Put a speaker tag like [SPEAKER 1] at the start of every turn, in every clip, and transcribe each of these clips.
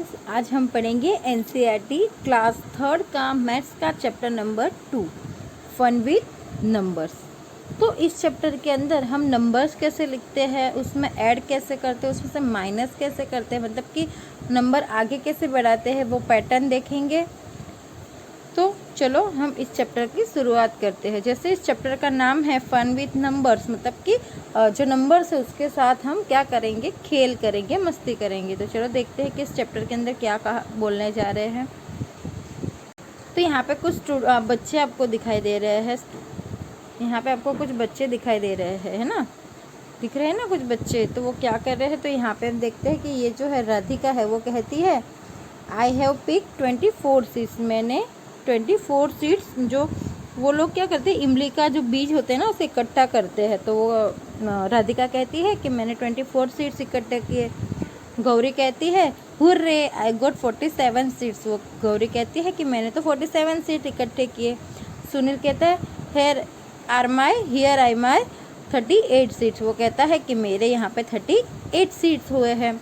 [SPEAKER 1] Students, आज हम पढ़ेंगे एनसीईआरटी क्लास 3 का मैथ्स का chapter number 2 fun with numbers. तो इस चैप्टर के अंदर हम नंबर्स कैसे लिखते हैं, उसमें ऐड कैसे करते हैं, उसमें से माइनस कैसे करते हैं, मतलब कि नंबर आगे कैसे बढ़ाते हैं, वो पैटर्न देखेंगे। तो चलो हम इस चैप्टर की शुरुआत करते हैं। जैसे इस चैप्टर का नाम है फन विथ नंबर्स, मतलब कि जो नंबर्स है उसके साथ हम क्या करेंगे, खेल करेंगे, मस्ती करेंगे। तो चलो देखते हैं कि इस चैप्टर के अंदर क्या कहा बोलने जा रहे हैं। तो यहाँ पे कुछ बच्चे आपको दिखाई दे रहे हैं। यहाँ पे आपको कुछ बच्चे दिखाई दे रहे हैं, है ना, दिख रहे हैं ना कुछ बच्चे। तो वो क्या कर रहे हैं, तो यहाँ पे हम देखते हैं कि ये जो है राधिका है वो कहती है आई हैव पिक 24 सीड्स। मैंने 24 सीड्स, जो वो लोग क्या करते हैं, इमली का जो बीज होते हैं ना उसे इकट्ठा करते हैं। तो वो राधिका कहती है कि मैंने 24 सीड्स इकट्ठे किए। गौरी कहती है हुर्रे आई गॉट 47 सीड्स। वो गौरी कहती है कि मैंने तो 47 सीड्स इकट्ठे किए। सुनील कहता है हियर आई माई 38 सीड्स। वो कहता है कि मेरे यहाँ पे 38 सीड्स हुए हैं।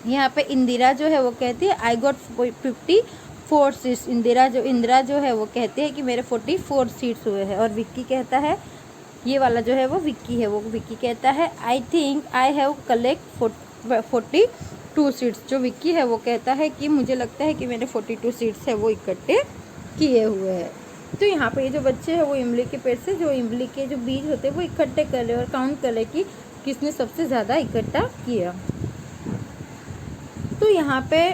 [SPEAKER 1] यहाँ पे इंदिरा जो है वो कहती है आई गॉट 54 सीट्स। इंदिरा जो है वो कहती है कि मेरे 44 सीट्स हुए हैं। और विक्की कहता है, ये वाला जो है वो विक्की है, वो विक्की कहता है I think I have collect 42 seats. जो विक्की है वो कहता है कि मुझे लगता है कि मेरे 42 सीट्स है वो इकट्ठे किए हुए हैं। तो यहाँ पे ये जो बच्चे हैं वो इमली के पेड़ से जो इमली के जो बीज होते हैं वो इकट्ठे कर रहे और काउंट कर रहे कि किसने सबसे ज़्यादा इकट्ठा किया। तो यहाँ पे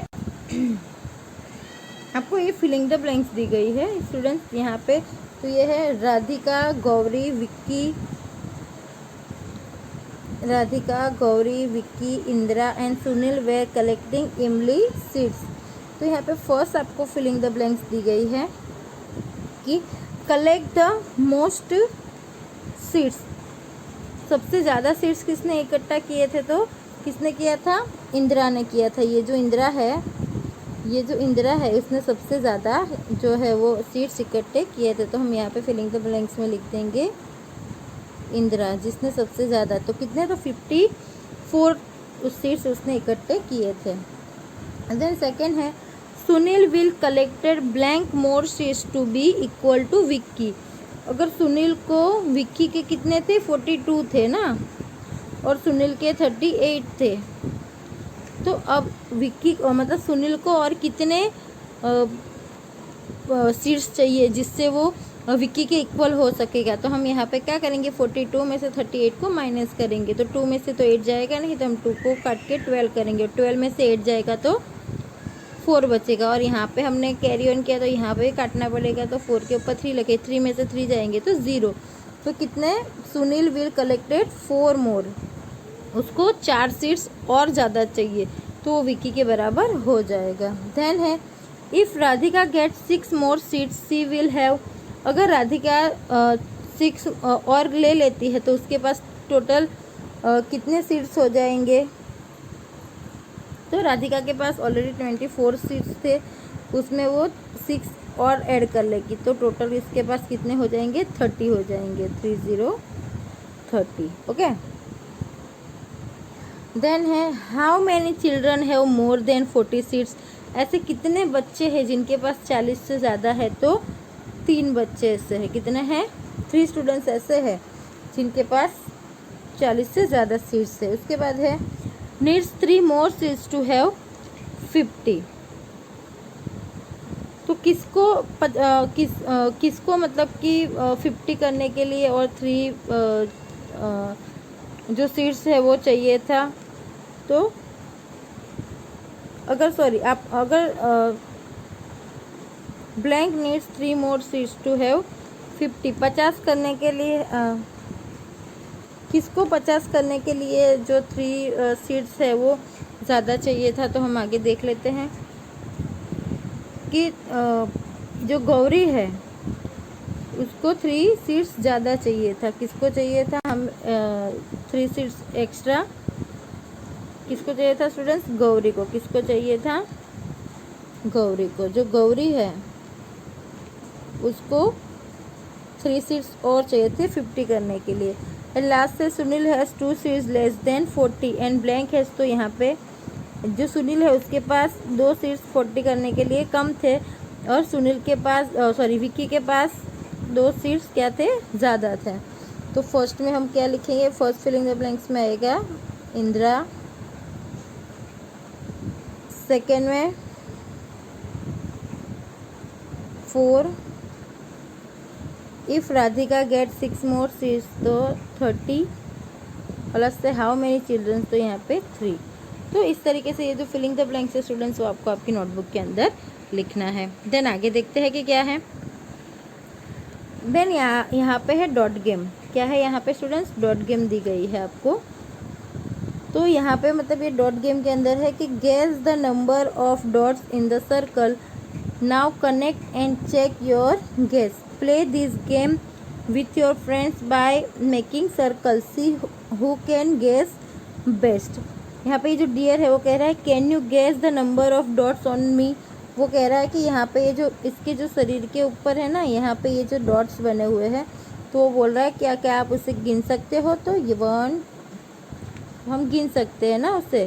[SPEAKER 1] आपको ये फिलिंग द ब्लैंक्स दी गई है स्टूडेंट्स। यहाँ पे तो ये है Radhika, Gauri, Vicky, Indira and Sunil were collecting imli seeds. तो यहाँ पे फर्स्ट आपको फिलिंग द ब्लैंक्स दी गई है कि कलेक्ट द मोस्ट सीड्स। सबसे ज़्यादा सीड्स किसने इकट्ठा किए थे, तो किसने किया था, इंदिरा ने किया था। ये जो इंदिरा है इसने सबसे ज़्यादा जो है वो सीड्स इकट्ठे किए थे। तो हम यहाँ पे फिलिंग द ब्लैंक्स में लिख देंगे इंदिरा, जिसने सबसे ज़्यादा, तो कितने, तो 54 सीड्स उसने इकट्ठे किए थे। देन सेकेंड है Sunil will collected blank more seeds to be equal to Vicky. अगर सुनील को विक्की के कितने थे, 42 थे ना, और सुनील के 38 थे। तो अब विक्की मतलब सुनील को और कितने सीड्स चाहिए जिससे वो विक्की के इक्वल हो सकेगा। तो हम यहाँ पे क्या करेंगे, 42 में से 38 को माइनस करेंगे। तो 2 में से तो 8 जाएगा नहीं, तो हम 2 को काट के 12 करेंगे। 12 में से 8 जाएगा तो 4 बचेगा। और यहाँ पे हमने कैरी ऑन किया तो यहाँ पे काटना पड़ेगा। तो 4 के ऊपर 3 लगे, 3 में से 3 जाएंगे तो 0। तो कितने, सुनील विल कलेक्टेड 4 मोर, उसको 4 सीड्स और ज़्यादा चाहिए, तो वो विक्की के बराबर हो जाएगा। देन है if Radhika get 6 more seeds she will have. अगर राधिका 6 और ले लेती है तो उसके पास टोटल कितने सीड्स हो जाएंगे। तो राधिका के पास ऑलरेडी 24 सीड्स थे, उसमें वो 6 और ऐड कर लेगी, तो टोटल इसके पास कितने हो जाएंगे, 30 हो जाएंगे, 30। ओके। देन है how many children have more than 40 seeds. ऐसे कितने बच्चे हैं जिनके पास 40 से ज़्यादा है, तो 3 बच्चे ऐसे हैं। कितने हैं, 3 स्टूडेंट्स ऐसे हैं जिनके पास 40 से ज़्यादा सीड्स है। उसके बाद है needs 3 more seeds to have 50। तो किसको मतलब कि 50 करने के लिए और 3 जो सीड्स है वो चाहिए था। तो अगर blank needs 3 more seeds to have 50, 50 करने के लिए किसको 50 करने के लिए जो 3 सीड्स है वो ज़्यादा चाहिए था। तो हम आगे देख लेते हैं कि जो गौरी है उसको 3 सीड्स ज़्यादा चाहिए था। किसको चाहिए था, हम 3 सीड्स एक्स्ट्रा किसको चाहिए था स्टूडेंट्स, गौरी को। किसको चाहिए था, गौरी को। जो गौरी है उसको 3 सीड्स और चाहिए थे 50 करने के लिए। एंड लास्ट से Sunil has 2 seeds less than 40 and blank has. तो यहाँ पे जो सुनील है उसके पास 2 सीट्स 40 करने के लिए कम थे और सुनील के पास विक्की के पास 2 सीट्स क्या थे, ज़्यादा थे। तो फर्स्ट में हम क्या लिखेंगे, फर्स्ट फिलिंग द ब्लैंक्स में आएगा इंदिरा, सेकेंड में 4, if Radhika get 6 more seats तो 30, प्लस से हाउ मेनी चिल्ड्रंस, तो यहाँ पे 3। तो इस तरीके से ये जो फिलिंग द ब्लैंक्स है स्टूडेंट्स वो आपको आपकी नोटबुक के अंदर लिखना है। देन आगे देखते हैं कि क्या है। देन यहाँ पे है डॉट गेम। क्या है यहाँ पे स्टूडेंट्स, डॉट गेम दी गई है आपको। तो यहाँ पे मतलब ये डॉट गेम के अंदर है कि guess the number of dots in the circle, now connect and check your guess, play this game with your friends by making circle, see who can guess best. यहाँ पे ये जो डियर है वो कह रहा है can you guess the number of dots on me. वो कह रहा है कि यहाँ पे ये जो इसके जो शरीर के ऊपर है ना, यहाँ पे ये जो डॉट्स बने हुए हैं, तो वो बोल रहा है क्या क्या आप उसे गिन सकते हो। तो ये 1 हम गिन सकते हैं ना उसे,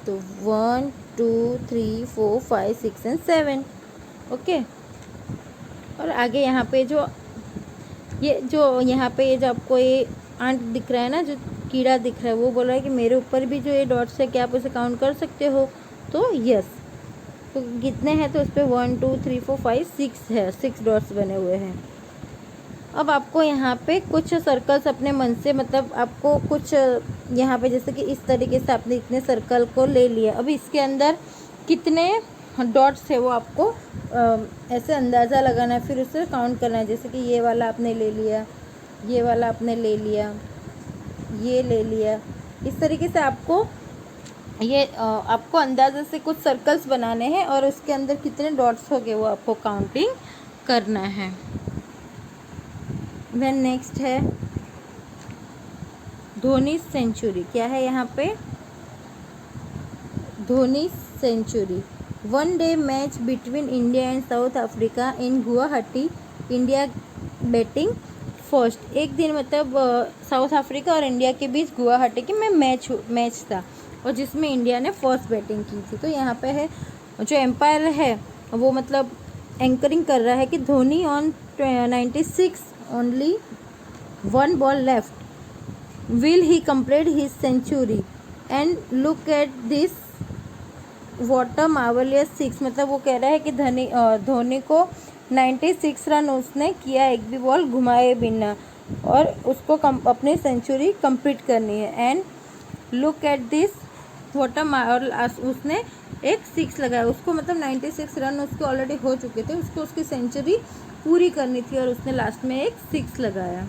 [SPEAKER 1] तो 1 2 3 4 5 6 एंड 7। ओके। और आगे यहाँ पे जो यहाँ पे ये जो आपको ये आंट दिख रहा है ना, जो कीड़ा दिख रहा है, वो बोल रहा है कि मेरे ऊपर भी जो ये डॉट्स है क्या आप उसे काउंट कर सकते हो। तो यस, तो कितने हैं, तो उस पर 1 2 3 4 5 6 है, 6 डॉट्स बने हुए हैं। अब आपको यहाँ पे कुछ सर्कल्स अपने मन से, मतलब आपको कुछ यहाँ पे जैसे कि इस तरीके से आपने इतने सर्कल को ले लिया। अब इसके अंदर कितने डॉट्स है वो आपको ऐसे अंदाज़ा लगाना है, फिर उसे काउंट करना है। जैसे कि ये वाला आपने ले लिया, ये वाला आपने ले लिया, ये ले लिया। इस तरीके से आपको ये आपको अंदाज़े से कुछ सर्कल्स बनाने हैं और उसके अंदर कितने डॉट्स हो गए वो आपको काउंटिंग करना है। देन नेक्स्ट है धोनी सेंचुरी। क्या है यहाँ पे, Dhoni century. 1 day match between India and South Africa in Guwahati, India batting first. एक दिन मतलब साउथ अफ्रीका और इंडिया के बीच गुवाहाटी के में मैच था और जिसमें इंडिया ने फर्स्ट बैटिंग की थी। तो यहाँ पे है जो एम्पायर है वो मतलब एंकरिंग कर रहा है कि Dhoni on 96 only 1 ball left, will he complete his century and look at this what a marvellous 6। मतलब वो कह रहा है कि धोनी को 96 रन उसने किया एक भी बॉल घुमाए बिना और उसको अपनी सेंचुरी कंप्लीट करनी है। And look at this what अ, और उसने एक 6 लगाया, उसको मतलब 96 रन उसके ऑलरेडी हो चुके थे, उसको उसकी सेंचुरी पूरी करनी थी और उसने लास्ट में एक 6 लगाया।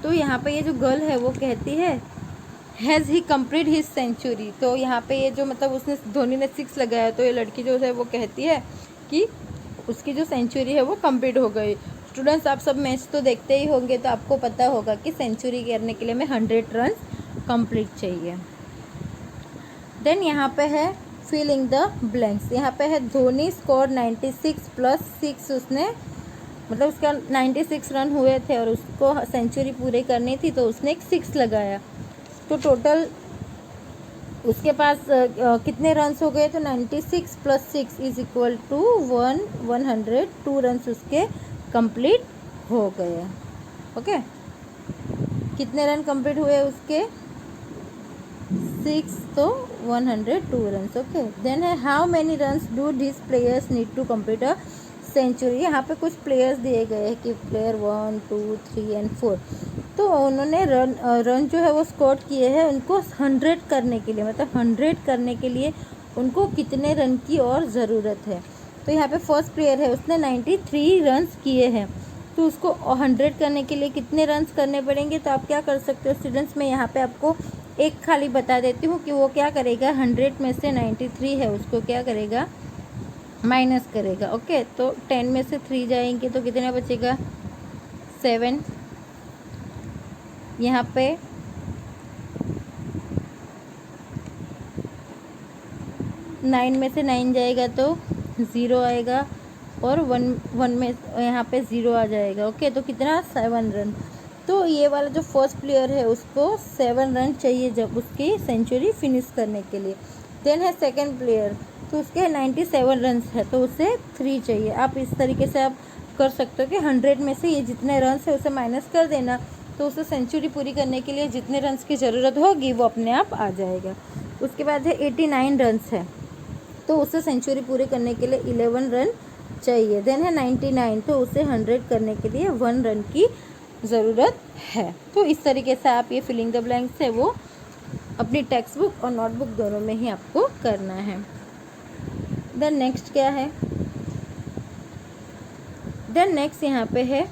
[SPEAKER 1] तो यहाँ पे ये जो गर्ल है वो कहती है has he complete his century. तो यहाँ पे ये जो मतलब उसने धोनी ने 6 लगाया, तो ये लड़की जो है वो कहती है कि उसकी जो सेंचुरी है वो कंप्लीट हो गई। स्टूडेंट्स आप सब मैच तो देखते ही होंगे, तो आपको पता होगा कि सेंचुरी करने के लिए हमें 100 रन कंप्लीट चाहिए। देन यहाँ पे है फिलिंग द ब्लैंक्स। यहाँ पे है धोनी स्कोर 96 प्लस 6, उसने मतलब उसका 96 रन हुए थे और उसको सेंचुरी पूरी करनी थी, तो उसने एक 6 लगाया। तो टोटल उसके पास कितने रन्स हो गए, तो 96 plus 6 is equal to 102 runs उसके कंप्लीट हो गए। ओके, कितने रन कंप्लीट हुए उसके, 6, तो 102 रन्स। ओके। देन है how many runs do this players need to complete a century. यहाँ पे कुछ प्लेयर्स दिए गए हैं कि प्लेयर 1 2 3 एंड 4, तो उन्होंने रन जो है वो स्कोर किए हैं उनको 100 करने के लिए, मतलब 100 करने के लिए उनको कितने रन की और ज़रूरत है। तो यहाँ पे फर्स्ट प्लेयर है उसने 93 रन्स किए हैं, तो उसको 100 करने के लिए कितने रन्स करने पड़ेंगे। तो आप क्या कर सकते हो स्टूडेंट्स, मैं यहाँ पे आपको एक खाली बता देती हूँ कि वो क्या करेगा, 100 में से 93 है उसको क्या करेगा, माइनस करेगा। ओके, तो 10 में से 3 जाएंगे तो कितना बचेगा, 7। यहाँ पे 9 में से 9 जाएगा तो 0 आएगा और 1 में यहाँ पे 0 आ जाएगा। ओके, तो कितना, 7 रन। तो ये वाला जो फर्स्ट प्लेयर है उसको 7 रन चाहिए जब उसकी सेंचुरी फिनिश करने के लिए। देन है सेकंड प्लेयर, तो उसके 97 रन है तो उसे 3 चाहिए। आप इस तरीके से आप कर सकते हो कि 100 में से ये जितने रन है उसे माइनस कर देना, तो उसे सेंचुरी पूरी करने के लिए जितने रन की ज़रूरत होगी वो अपने आप आ जाएगा। उसके बाद है 89 रन है, तो उसे सेंचुरी पूरी करने के लिए 11 रन चाहिए। देन है 99, तो उसे 100 करने के लिए 1 रन की ज़रूरत है। तो इस तरीके से आप ये फिलिंग द ब्लैंक्स है वो अपनी टेक्स्ट बुक और नोटबुक दोनों में ही आपको करना है। देन नेक्स्ट क्या है, देन नेक्स्ट यहाँ पे है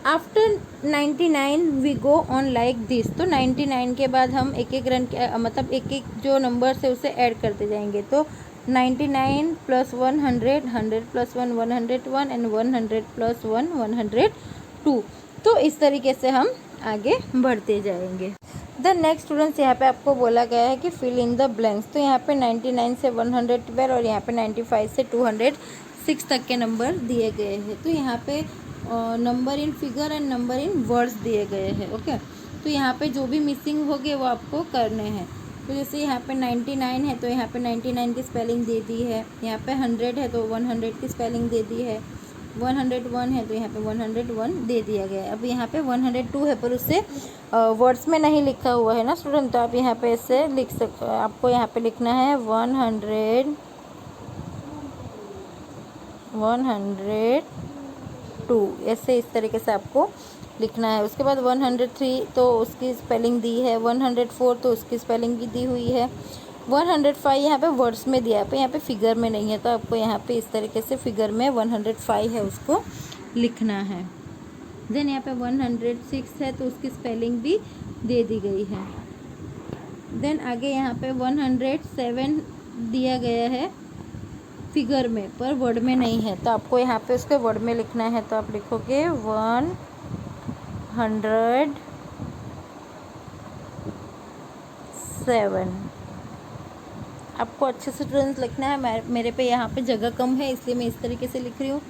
[SPEAKER 1] after 99 we go on like this. तो 99 के बाद हम एक एक रन मतलब एक एक जो नंबर्स है उसे ऐड करते जाएंगे। तो 99 + 100, 100 + 1 101 एंड 100 + 1 102। तो इस तरीके से हम आगे बढ़ते जाएंगे। द नेक्स्ट स्टूडेंट्स, यहाँ पे आपको बोला गया है कि फिल इन द ब्लैंक्स। तो यहाँ पे 99 से 112 और यहाँ पे 95 से 206 तक के नंबर दिए गए हैं। तो यहाँ पे number in figure and number in words दिए गए हैं। ओके, तो यहाँ पे जो भी मिसिंग होंगे वो आपको करने हैं। तो जैसे यहाँ पे 99 है तो यहाँ पे 99 की स्पेलिंग दे दी है। यहाँ पे 100 है तो 100 की स्पेलिंग दे दी है। 101 है तो यहाँ पे 101 दे दिया गया है। अब यहाँ पे 102 है पर उससे वर्ड्स में नहीं लिखा हुआ है ना स्टूडेंट, तो आप यहाँ पे इससे लिख सकते, आपको यहाँ पे लिखना है 102 ऐसे इस तरीके से आपको लिखना है। उसके बाद 103 तो उसकी स्पेलिंग दी है। 104 तो उसकी स्पेलिंग भी दी हुई है। 105 यहाँ पे वर्ड्स में दिया है, पर यहाँ पे फिगर में नहीं है, तो आपको यहाँ पे इस तरीके से फिगर में 105 है उसको लिखना है। देन यहाँ पे 106 है तो उसकी स्पेलिंग भी दे दी गई है। देन आगे यहाँ पे 107 दिया गया है फिगर में पर वर्ड में नहीं है, तो आपको यहाँ पे उसके वर्ड में लिखना है। तो आप लिखोगे 107। आपको अच्छे से स्टूडेंट्स लिखना है। मेरे पे यहाँ पे जगह कम है इसलिए मैं इस तरीके से लिख रही हूँ।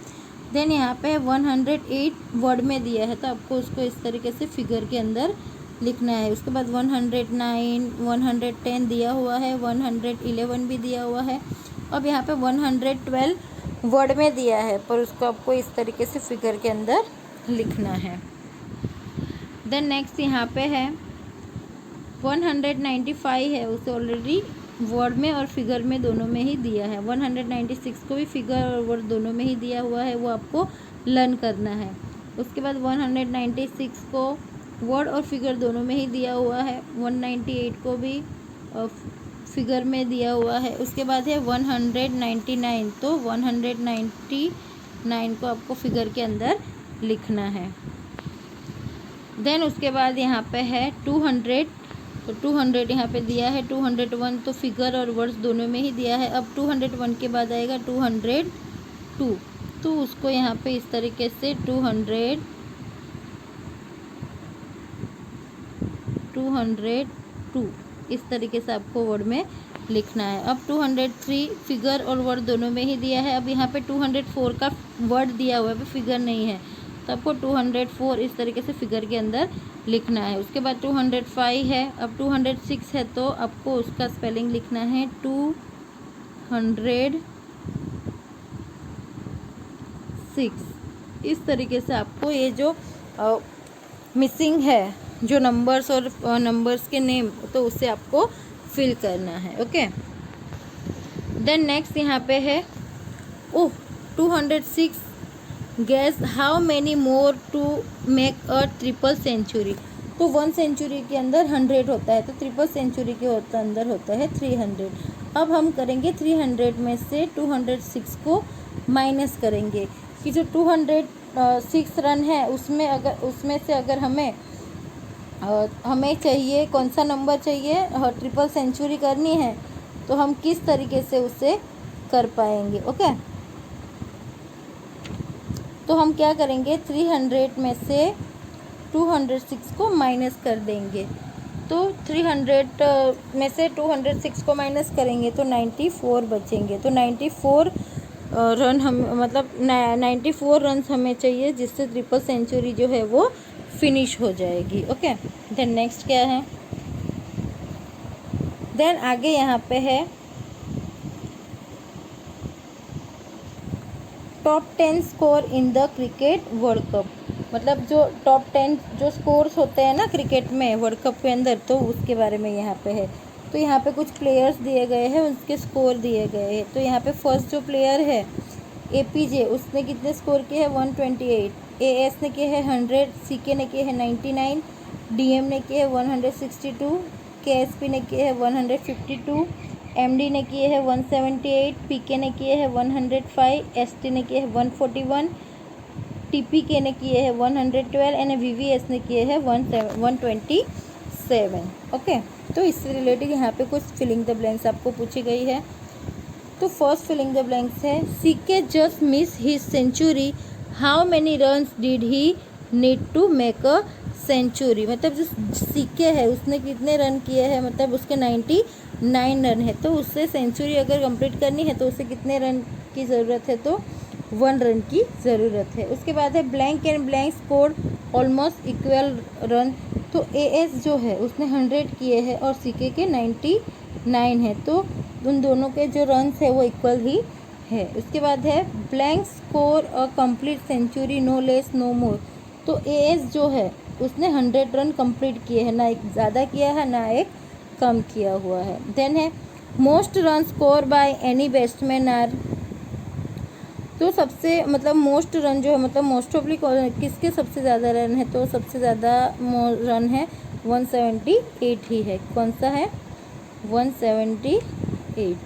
[SPEAKER 1] देन यहाँ पे 108 वर्ड में दिया है तो आपको उसको इस तरीके से फिगर के अंदर लिखना है। उसके बाद 109, 110 दिया हुआ है, 111 भी दिया हुआ है। अब यहाँ पे 112 वर्ड में दिया है पर उसको आपको इस तरीके से फिगर के अंदर लिखना है। देन नेक्स्ट यहाँ पे है 195 है, उसे ऑलरेडी वर्ड में और फिगर में दोनों में ही दिया है। 196 को भी फिगर और वर्ड दोनों में ही दिया हुआ है, वो आपको लर्न करना है। उसके बाद 196 को वर्ड और फिगर दोनों में ही दिया हुआ है। 198 को भी फिगर में दिया हुआ है। उसके बाद है 199, तो 199 को आपको फिगर के अंदर लिखना है। देन उसके बाद यहाँ पे है 200, तो 200 यहाँ पे दिया है। 201 तो फिगर और वर्ड्स दोनों में ही दिया है। अब 201 के बाद आएगा 202, तो उसको यहाँ पे इस तरीके से 202 इस तरीके से आपको वर्ड में लिखना है। अब 203 फिगर और वर्ड दोनों में ही दिया है। अब यहाँ पे 204 का वर्ड दिया हुआ है पर फिगर नहीं है, तो आपको 204 इस तरीके से फिगर के अंदर लिखना है। उसके बाद 205 है। अब 206 है तो आपको उसका स्पेलिंग लिखना है 206। इस तरीके से आपको ये जो मिसिंग है जो नंबर्स और नंबर्स के नेम, तो उसे आपको फिल करना है। ओके, देन नेक्स्ट यहाँ पे है 206 guess how many more to make a triple century. तो 1 सेंचुरी के अंदर 100 होता है, तो ट्रिपल सेंचुरी के अंदर होता है 300। अब हम करेंगे 300 में से 206 को माइनस करेंगे कि जो 206 रन है उसमें से अगर हमें चाहिए कौन सा नंबर चाहिए, ट्रिपल सेंचुरी करनी है, तो हम किस तरीके से उसे कर पाएंगे। ओके, तो हम क्या करेंगे 300 में से 206 को माइनस कर देंगे। तो 300 में से 206 को माइनस करेंगे तो 94 बचेंगे। तो 94 रन हम मतलब 94 रन हमें चाहिए, जिससे ट्रिपल सेंचुरी जो है वो फिनिश हो जाएगी। ओके, देन नेक्स्ट क्या है, देन आगे यहाँ पे है top 10 score in the cricket world cup. मतलब जो टॉप 10 जो स्कोर्स होते हैं ना क्रिकेट में वर्ल्ड कप के अंदर, तो उसके बारे में यहाँ पे है। तो यहाँ पे कुछ प्लेयर्स दिए गए हैं, उसके स्कोर दिए गए हैं। तो यहाँ पे फर्स्ट जो प्लेयर है APJ, उसने कितने स्कोर किए हैं 128, AS ने किए हैं 100, CK ने किए हैं 99, DM ने किए हैं 162, KSP ने किए हैं 152, MD ने किए हैं 178, PK ने किए हैं 105, ST ने किए हैं 141, TPK ने किए हैं 112 एंड VVS ने किए हैं 127। ओके, तो इससे रिलेटेड यहाँ पे कुछ फिलिंग द ब्लैंक्स आपको पूछी गई है। तो फर्स्ट फिलिंग द ब्लैंक्स है CK just miss his century, how many runs did he need to make a century. मतलब जो CK है उसने कितने रन किए हैं, मतलब उसके 99 रन है। तो उससे सेंचुरी अगर कंप्लीट करनी है तो उसे कितने रन की ज़रूरत है, तो 1 रन की ज़रूरत है। उसके बाद है blank and blank score almost equal run. तो AS जो है उसने 100 किए हैं और CK के 99 है, तो उन दोनों के जो रन्स है वो इक्वल ही है। उसके बाद है blank score a complete century no less no more. तो AS जो है उसने 100 रन कंप्लीट किए हैं, ना एक ज़्यादा किया है ना एक कम किया हुआ है। देन है most run score by any batsman are. तो सबसे मतलब मोस्ट रन जो है मतलब मोस्ट ऑफली किसके सबसे ज़्यादा रन है, तो सबसे ज़्यादा रन है 178 ही है। कौन सा है 178।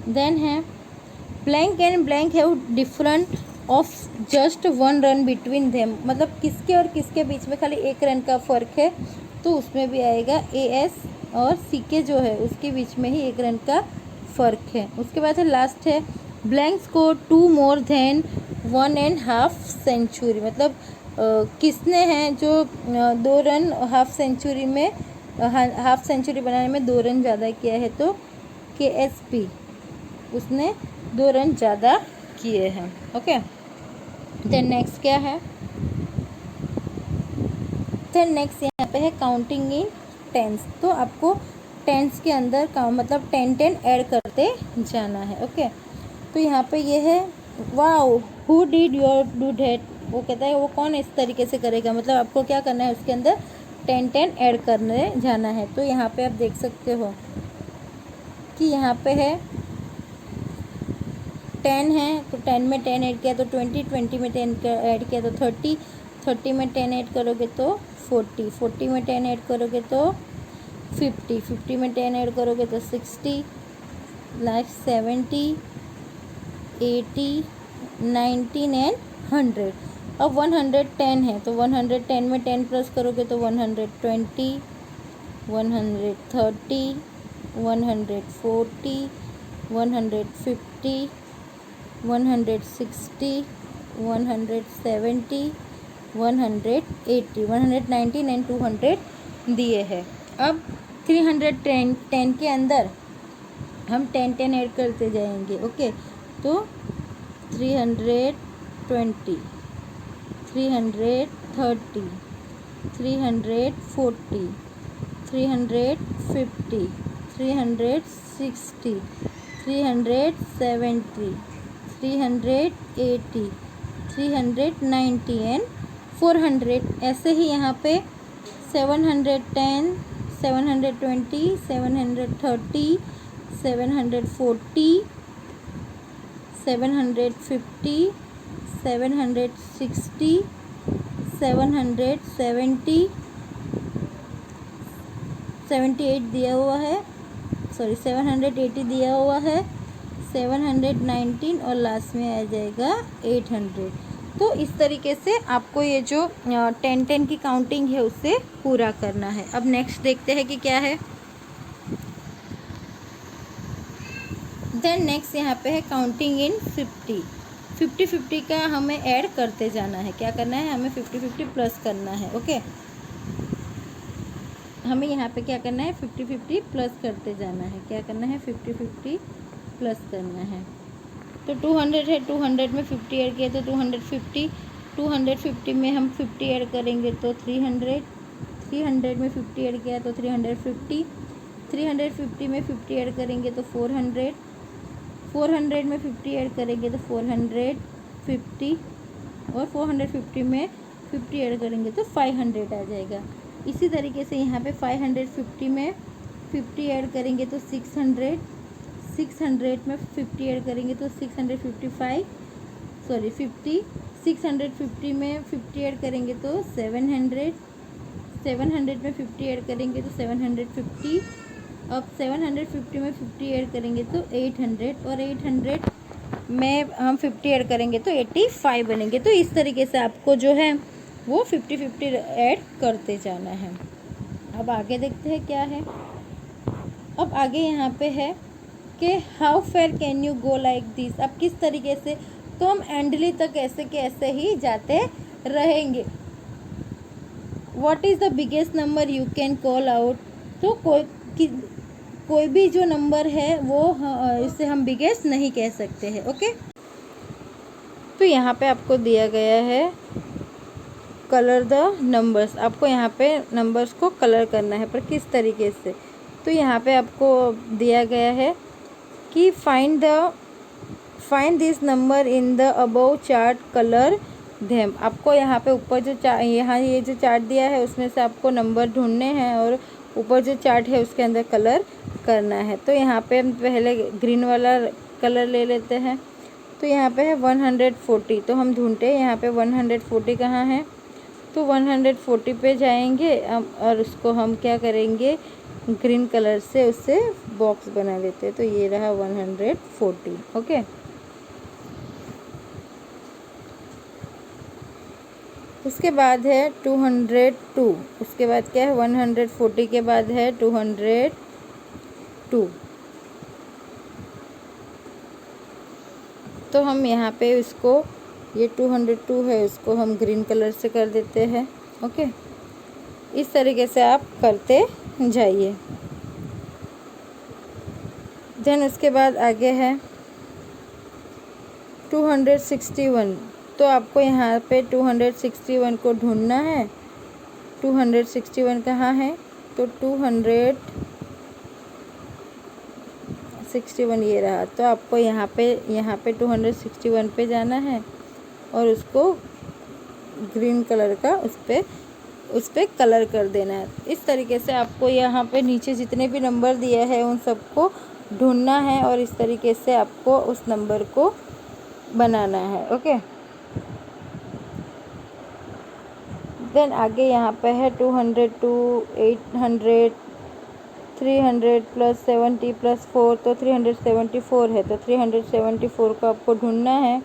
[SPEAKER 1] देन है blank and blank have different of just 1 run between them. मतलब किसके और किसके बीच में खाली 1 रन का फ़र्क है, तो उसमें भी आएगा AS और CK जो है उसके बीच में ही 1 रन का फ़र्क है। उसके बाद है लास्ट है blank score 2 more than 1.5 century. मतलब किसने हैं जो 2 रन हाफ सेंचुरी में हाफ सेंचुरी बनाने में 2 रन ज़्यादा किया है, तो KSP उसने 2 रन ज़्यादा किए हैं। ओके, देन नेक्स्ट क्या है, देन नेक्स्ट यहाँ पे है काउंटिंग इन टेंस। तो आपको टेंस के अंदर मतलब 10 ऐड करते जाना है। ओके, तो यहाँ पे ये है wow who did your do that. वो कहता है वो कौन इस तरीके से करेगा, मतलब आपको क्या करना है उसके अंदर 10 ऐड करने जाना है। तो यहाँ पे आप देख सकते हो कि यहाँ पे है 10 है, तो 10 में 10 ऐड किया तो 20, 20 में 10 ऐड किया तो 30, 30 में 10 ऐड करोगे तो 40, 40 में 10 ऐड करोगे तो 50, 50 में 10 ऐड करोगे तो 60, लास्ट 70, 80, 90 एंड 100। अब 110 है तो 110 में 10 प्लस करोगे तो 120, 130, 140, 150, 160, 170, 180, 119 एंड 200 दिए हैं। अब 310 के अंदर हम 10 ऐड करते जाएंगे। ओके, तो 320, 330, 340, 350, 360, 370, 380, 390 एंड 400। ऐसे ही यहाँ पे 710, 720, 730, 740, 750, 760, 770, 78 दिया हुआ है, सॉरी 780 दिया हुआ है, 719 और लास्ट में आ जाएगा 800। तो इस तरीके से आपको ये जो 10 की काउंटिंग है उससे पूरा करना है। अब नेक्स्ट देखते हैं कि क्या है। देन नेक्स्ट यहाँ पे है काउंटिंग इन 50। 50 का हमें ऐड करते जाना है। क्या करना है, हमें 50 प्लस करना है। ओके, हमें यहाँ पे क्या करना है, 50-50 प्लस करते जाना है। क्या करना है, 50-50 प्लस करना है। तो 200 है, 200 में 50 ऐड किया तो 250, 250 में हम 50 ऐड करेंगे तो 300, 300 में 50 ऐड किया तो 350, 350 में 50 ऐड करेंगे तो 400, 400 में 50 ऐड करेंगे तो 450, और 450 में 50 ऐड करेंगे तो 500 आ जाएगा। इसी तरीके से यहाँ पे 550 में 50 ऐड करेंगे तो 600, 600 में 50 ऐड करेंगे तो 650 में 50 ऐड करेंगे तो 700, 700 में 50 ऐड करेंगे तो 750, अब 750 में 50 ऐड करेंगे तो 800, और 800 में हम 50 ऐड करेंगे तो 85 बनेंगे। तो इस तरीके से आपको जो है वो 50-50 ऐड करते जाना है। अब आगे देखते हैं क्या है। अब आगे यहाँ पे है कि how fair can you go like this. अब किस तरीके से, तो हम एंडली तक ऐसे के ऐसे ही जाते रहेंगे। What is the biggest number you can call out. तो कोई भी जो नंबर है वो इसे हम बिगेस्ट नहीं कह सकते हैं। ओके, तो यहाँ पे आपको दिया गया है कलर द नंबर्स। आपको यहाँ पे नंबर्स को कलर करना है, पर किस तरीके से। तो यहाँ पे आपको दिया गया है कि find this number in the above chart, colour them. आपको यहाँ पे ऊपर जो यहाँ ये जो चार्ट दिया है उसमें से आपको नंबर ढूंढने हैं और ऊपर जो चार्ट है उसके अंदर कलर करना है। तो यहाँ पे हम पहले ग्रीन वाला कलर ले लेते हैं। तो यहाँ पे है 140, तो हम ढूंढते हैं यहाँ पे 140 कहाँ है। तो 140 पे जाएंगे और उसको हम क्या करेंगे, ग्रीन कलर से उससे बॉक्स बना लेते हैं। तो ये रहा 140। ओके, उसके बाद है 202। उसके बाद क्या है, 140 के बाद है 202। तो हम यहाँ पे उसको, ये 202 है, उसको हम ग्रीन कलर से कर देते हैं। ओके, इस तरीके से आप करते जाइए। देन उसके बाद आगे है 261। तो आपको यहाँ पे 261 को ढूंढना है। 261 कहाँ है, तो 261 ये रहा। तो आपको यहाँ पे 261 पे जाना है और उसको ग्रीन कलर का उस पर कलर कर देना है। इस तरीके से आपको यहाँ पे नीचे जितने भी नंबर दिए हैं उन सबको ढूंढना है और इस तरीके से आपको उस नंबर को बनाना है। ओके, देन आगे यहाँ पे है 202, 800, 300 प्लस 70 प्लस 4, तो 374 है। तो 374 को आपको ढूंढना है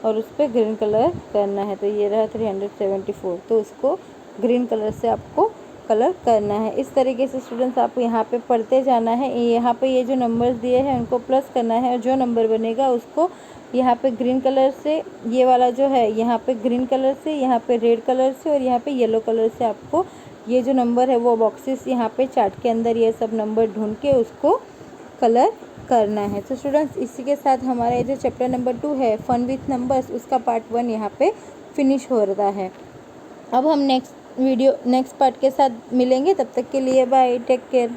[SPEAKER 1] और उस पर ग्रीन कलर करना है। तो ये रहा 374, तो उसको ग्रीन कलर से आपको कलर करना है। इस तरीके से स्टूडेंट्स आप यहाँ पे पढ़ते जाना है। यहाँ पे ये जो नंबर्स दिए हैं उनको प्लस करना है और जो नंबर बनेगा उसको यहाँ पे ग्रीन कलर से, ये वाला जो है यहाँ पे ग्रीन कलर से, यहाँ पे रेड कलर से और यहाँ पे येलो कलर से आपको ये जो नंबर है वो बॉक्सेस यहाँ पे चार्ट के अंदर ये सब नंबर ढूंढ के उसको कलर करना है। तो स्टूडेंट्स इसी के साथ हमारा ये जो चैप्टर नंबर 2 है फन विथ नंबर्स, उसका पार्ट 1 यहाँ पे फिनिश हो रहा है। अब हम नेक्स्ट पार्ट के साथ मिलेंगे। तब तक के लिए बाय, टेक केयर।